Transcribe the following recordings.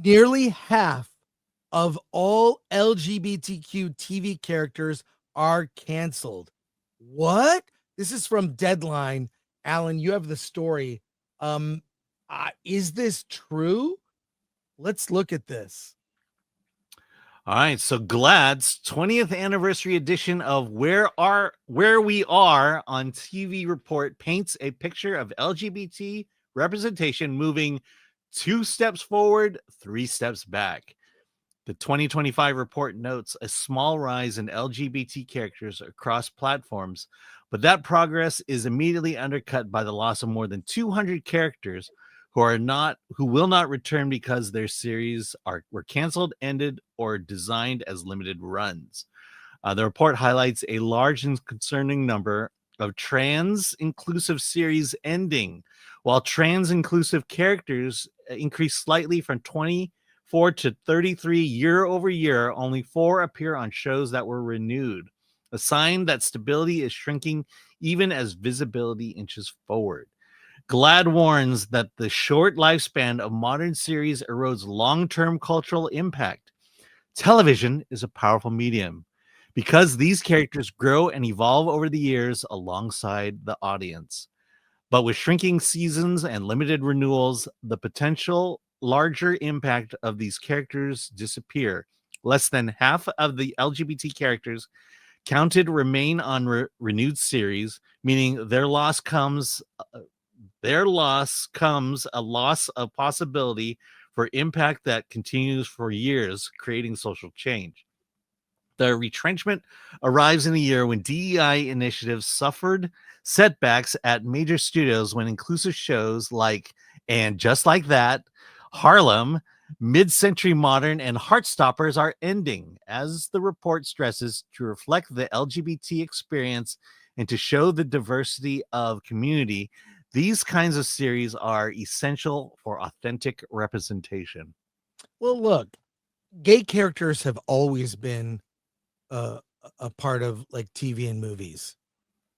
nearly half of all LGBTQ TV characters are canceled. What? This is from Deadline. Alan, you have the story. Is this true? Let's look at this. All right, so GLAAD's 20th anniversary edition of Where We Are on TV report paints a picture of LGBT representation moving 2 steps forward, 3 steps back. The 2025 report notes a small rise in LGBT characters across platforms, but that progress is immediately undercut by the loss of more than 200 characters who will not return because their series were canceled, ended, or designed as limited runs. The report highlights a large and concerning number of trans-inclusive series ending, while trans-inclusive characters increased slightly from 24 to 33 year over year. Only 4 appear on shows that were renewed, a sign that stability is shrinking even as visibility inches forward. GLAAD warns that the short lifespan of modern series erodes long-term cultural impact. Television is a powerful medium because these characters grow and evolve over the years alongside the audience. But with shrinking seasons and limited renewals, the potential larger impact of these characters disappear. Less than half of the LGBT characters counted remain on renewed series, meaning their loss comes a loss of possibility for impact that continues for years, creating social change. The retrenchment arrives in a year when DEI initiatives suffered setbacks at major studios when inclusive shows like And Just Like That, Harlem, Mid-Century Modern, and Heartstoppers are ending, as the report stresses, to reflect the LGBT experience and to show the diversity of community. These kinds of series are essential for authentic representation. Well, look, gay characters have always been a part of like TV and movies.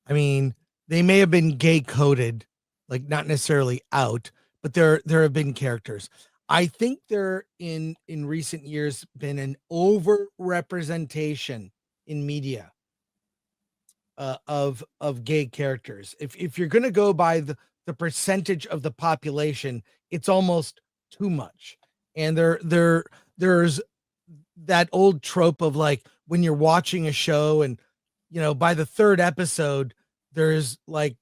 I mean, they may have been gay coded, like not necessarily out, but there have been characters. I think there in recent years been an over representation in media of gay characters. If you're going to go by the percentage of the population, it's almost too much. And there's that old trope of like when you're watching a show and by the 3rd episode there's like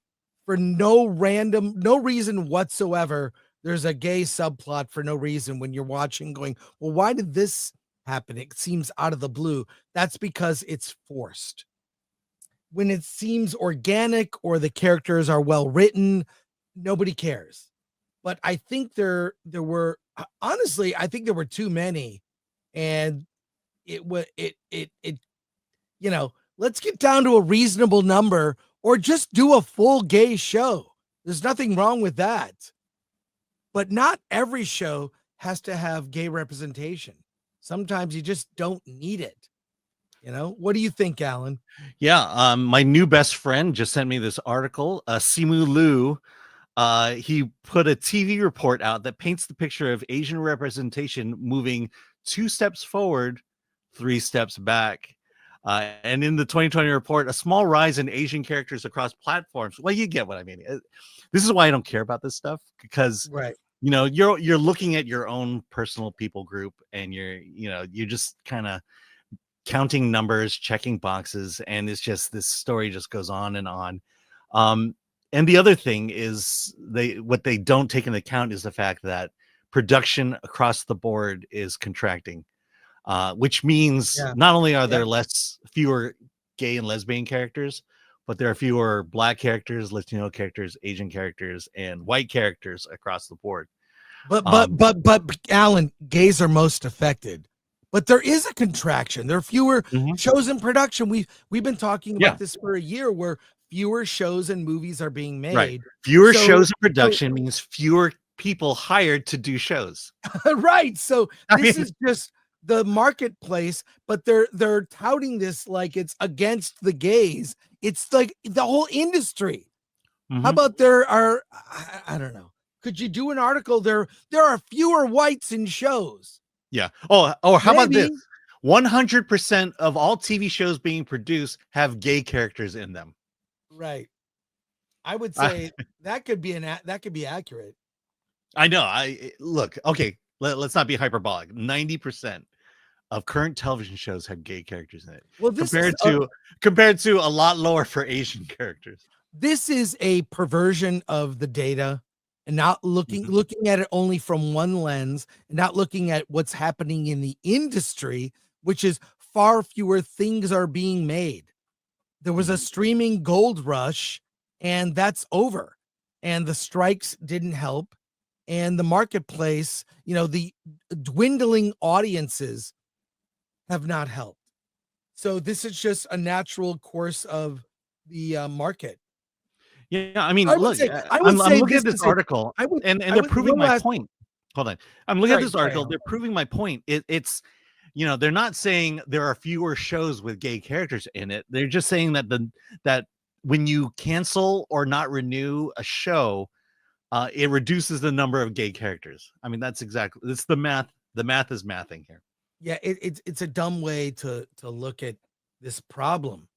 for no reason whatsoever there's a gay subplot for no reason when you're watching going, well, why did this happen? It seems out of the blue. That's because it's forced. When it seems organic or the characters are well written, nobody cares. But I think there were honestly, I think there were too many, and let's get down to a reasonable number or just do a full gay show. There's nothing wrong with that. But not every show has to have gay representation. Sometimes you just don't need it. What do you think, Alan? Yeah, my new best friend just sent me this article. Simu Liu, he put a TV report out that paints the picture of Asian representation moving 2 steps forward, 3 steps back. And in the 2020 report, a small rise in Asian characters across platforms. Well, you get what I mean. This is why I don't care about this stuff, because right. You're looking at your own personal people group, and you're just kind of counting numbers, checking boxes, and it's just this story just goes on and on. And the other thing is what they don't take into account is the fact that production across the board is contracting, which means not only are there fewer gay and lesbian characters, but there are fewer Black characters, Latino characters, Asian characters, and white characters across the board. But Alan, gays are most affected. But there is a contraction. There are fewer shows in production. We've been talking about this for a year, where fewer shows and movies are being made. Right. Fewer shows in production means fewer people hired to do shows. Right. So this is just the marketplace, but they're touting this like it's against the gays. It's like the whole industry. How about there are, I don't know, could you do an article? There are fewer whites in shows. Yeah. Oh, how about this? Maybe. 100% of all TV shows being produced have gay characters in them. Right. I would say that could be accurate. I know. Look, okay, let's not be hyperbolic. 90% of current television shows have gay characters in it. Well, this compared to a lot lower for Asian characters. This is a perversion of the data and not looking at it only from one lens and not looking at what's happening in the industry, which is far fewer things are being made. There was a streaming gold rush, and that's over. And the strikes didn't help. And the marketplace, the dwindling audiences have not helped. So this is just a natural course of the market. Yeah, I mean, I'm looking at this article, and they're proving my point. Hold on. I'm looking at this article. They're proving my point. It's they're not saying there are fewer shows with gay characters in it. They're just saying that when you cancel or not renew a show, it reduces the number of gay characters. I mean, it's the math. The math is mathing here. Yeah, it's a dumb way to look at this problem.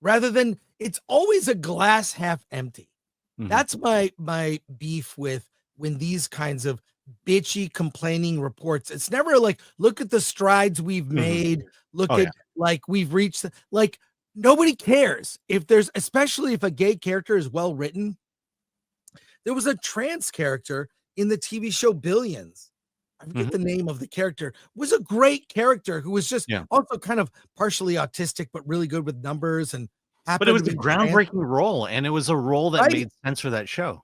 Rather than it's always a glass half empty. That's my beef with when these kinds of bitchy complaining reports. It's never like, look at the strides we've made. Look at like we've reached like nobody cares especially if a gay character is well written. There was a trans character in the TV show Billions. I forget the name of the character. Was a great character who was just also kind of partially autistic, but really good with numbers and. But it was a groundbreaking role, and it was a role that made sense for that show.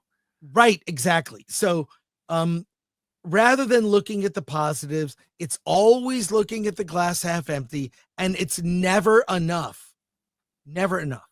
Right, exactly. So, rather than looking at the positives, it's always looking at the glass half empty, and it's never enough. Never enough.